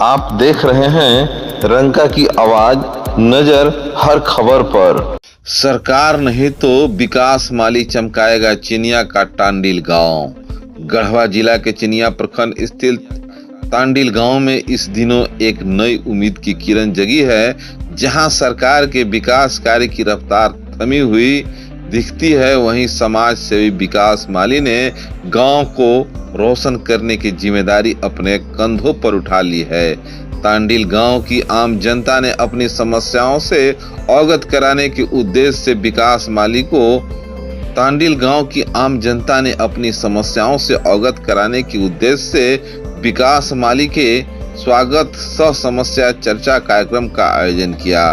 आप देख रहे हैं रंका की आवाज, नजर हर खबर पर। सरकार नहीं तो विकास माली चमकाएगा चिनिया का टांडिल गांव। गढ़वा जिला के चिनिया प्रखंड स्थित टांडिल गांव में इस दिनों एक नई उम्मीद की किरण जगी है, जहां सरकार के विकास कार्य की रफ्तार थमी हुई दिखती है। वहीं समाज सेवी विकास माली ने गांव को रोशन करने की जिम्मेदारी अपने कंधों पर उठा ली है। टांडिल गांव की आम जनता ने अपनी समस्याओं से अवगत कराने के उद्देश्य से विकास माली को टांडिल गांव की आम जनता ने अपनी समस्याओं से अवगत कराने के उद्देश्य से विकास माली के स्वागत सह समस्या चर्चा कार्यक्रम का आयोजन किया।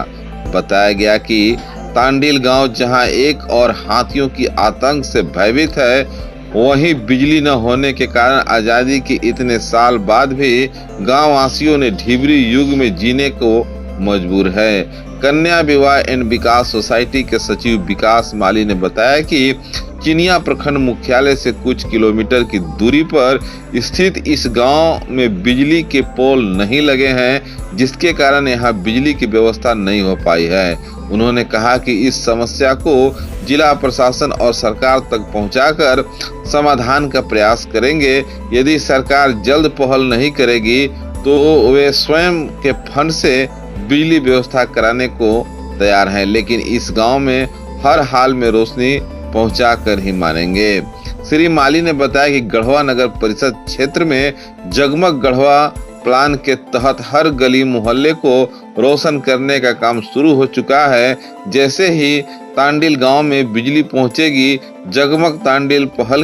बताया गया कि टांडिल गांव जहां एक और हाथियों की आतंक से भयभीत है, वहीं बिजली न होने के कारण आजादी के इतने साल बाद भी गांव वासियों ने ढिबरी युग में जीने को मजबूर है। कन्या विवाह एंड विकास सोसाइटी के सचिव विकास माली ने बताया कि चिनिया प्रखंड मुख्यालय से कुछ किलोमीटर की दूरी पर स्थित इस गांव में बिजली के पोल नहीं लगे हैं, जिसके कारण यहां बिजली की व्यवस्था नहीं हो पाई है। उन्होंने कहा कि इस समस्या को जिला प्रशासन और सरकार तक पहुंचाकर समाधान का प्रयास करेंगे। यदि सरकार जल्द पहल नहीं करेगी तो वे स्वयं के फंड से बिजली व्यवस्था कराने को तैयार हैं, लेकिन इस गांव में हर हाल में रोशनी पहुंचा कर ही मानेंगे। श्री माली ने बताया कि गढ़वा नगर परिषद क्षेत्र में जगमग गढ़वा प्लान के तहत हर गली मोहल्ले को रोशन करने का काम शुरू हो चुका है। जैसे ही टांडिल गांव में बिजली पहुंचेगी, जगमग टांडिल पहल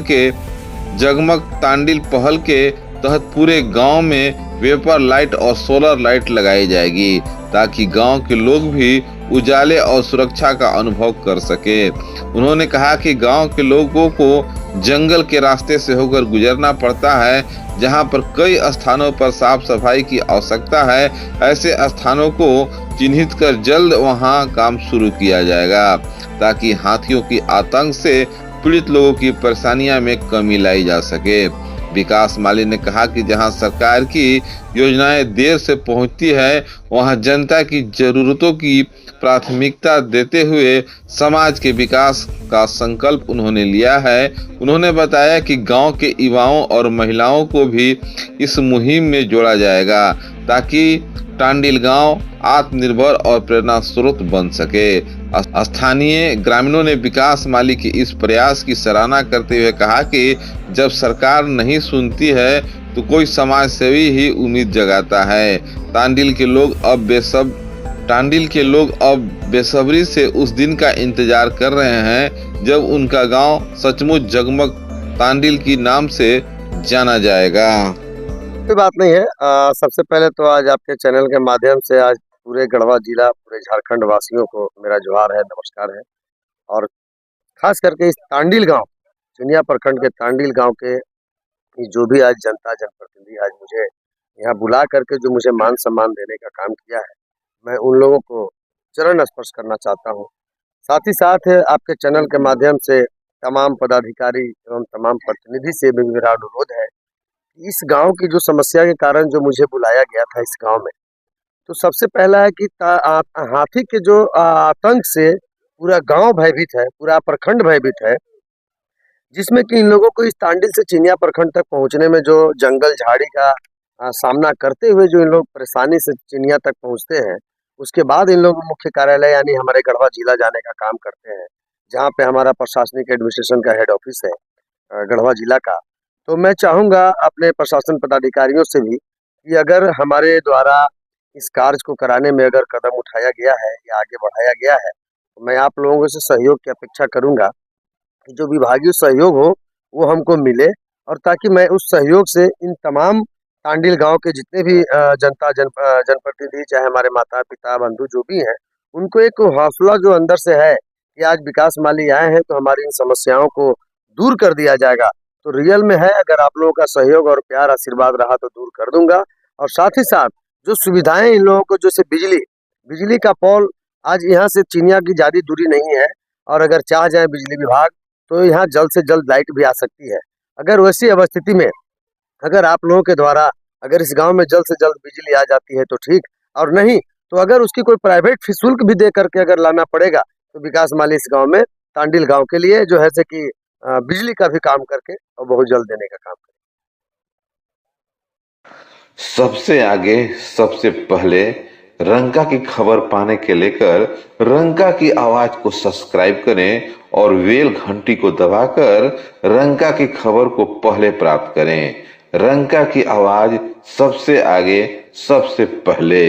के तहत पूरे गांव में वेपर लाइट और सोलर लाइट लगाई जाएगी, ताकि गांव के लोग भी उजाले और सुरक्षा का अनुभव कर सके। उन्होंने कहा कि गांव के लोगों को जंगल के रास्ते से होकर गुजरना पड़ता है, जहां पर कई स्थानों पर साफ सफाई की आवश्यकता है। ऐसे स्थानों को चिन्हित कर जल्द वहां काम शुरू किया जाएगा, ताकि हाथियों की आतंक से पीड़ित लोगों की परेशानियां में कमी लाई जा सके। विकास माली ने कहा कि जहां सरकार की योजनाएं देर से पहुंचती है, वहां जनता की जरूरतों की प्राथमिकता देते हुए समाज के विकास का संकल्प उन्होंने लिया है। उन्होंने बताया कि गांव के युवाओं और महिलाओं को भी इस मुहिम में जोड़ा जाएगा, ताकि टांडिल गांव आत्मनिर्भर और प्रेरणा स्रोत बन सके। स्थानीय ग्रामीणों ने विकास माली के इस प्रयास की सराहना करते हुए कहा कि जब सरकार नहीं सुनती है तो कोई समाज सेवी ही उम्मीद जगाता है। टांडिल के लोग अब बेसब्री से उस दिन का इंतजार कर रहे हैं जब उनका गांव सचमुच जगमग टांडिल की नाम से जाना जाएगा। कोई बात नहीं है। सबसे पहले तो आज आपके चैनल के माध्यम से आज पूरे गढ़वा जिला, पूरे झारखंड वासियों को मेरा जोहार है, नमस्कार है। और खास करके इस टांडिल गांव, चिनिया प्रखंड के टांडिल गांव के जो भी आज जनता जनप्रतिनिधि आज मुझे यहाँ बुला करके जो मुझे मान सम्मान देने का काम किया है, मैं उन लोगों को चरण स्पर्श करना चाहता हूँ। साथ ही साथ आपके चैनल के माध्यम से तमाम पदाधिकारी एवं तमाम प्रतिनिधि से भी मेरा अनुरोध है, इस गांव की जो समस्या के कारण जो मुझे बुलाया गया था इस गांव में, तो सबसे पहला है कि हाथी के जो आतंक से पूरा गांव भयभीत है, पूरा प्रखंड भयभीत है, जिसमें कि इन लोगों को इस टांडिल से चिनिया प्रखंड तक पहुंचने में जो जंगल झाड़ी का सामना करते हुए जो इन लोग परेशानी से चिनिया तक पहुंचते हैं, उसके बाद इन लोग मुख्य कार्यालय यानी हमारे गढ़वा जिला जाने का काम करते हैं, जहाँ पे हमारा प्रशासनिक एडमिनिस्ट्रेशन का हेड ऑफिस है गढ़वा जिला का। तो मैं चाहूँगा अपने प्रशासन पदाधिकारियों से भी कि अगर हमारे द्वारा इस कार्य को कराने में अगर कदम उठाया गया है या आगे बढ़ाया गया है, तो मैं आप लोगों से सहयोग की अपेक्षा करूँगा कि जो विभागीय सहयोग हो वो हमको मिले, और ताकि मैं उस सहयोग से इन तमाम टांडिल गांव के जितने भी जनप्रतिनिधि, चाहे हमारे माता पिता बंधु जो भी हैं, उनको एक हौसला जो अंदर से है कि आज विकास माली आए हैं तो हमारी इन समस्याओं को दूर कर दिया जाएगा। तो रियल में है, अगर आप लोगों का सहयोग और प्यार आशीर्वाद रहा तो दूर कर दूंगा। और साथ ही साथ जो सुविधाएं इन लोगों को, जैसे बिजली का पोल आज यहाँ से चिनिया की ज्यादा दूरी नहीं है, और अगर चाह जाए बिजली विभाग तो यहाँ जल्द से जल्द लाइट भी आ सकती है। अगर वैसी अवस्थिति में अगर आप लोगों के द्वारा अगर इस गांव में जल्द से जल्द बिजली आ जाती है तो ठीक, और नहीं तो अगर उसकी कोई प्राइवेट फी शुल्क भी दे करके अगर लाना पड़ेगा तो विकास माली इस गांव में तांडिल गांव के लिए जो है से कि बिजली का भी काम करके और बहुत जल्द देने का काम करें। सबसे आगे सबसे पहले रंका की खबर पाने के लेकर रंका की आवाज को सब्सक्राइब करें और बेल घंटी को दबाकर रंका की खबर को पहले प्राप्त करें। रंका की आवाज सबसे आगे सबसे पहले।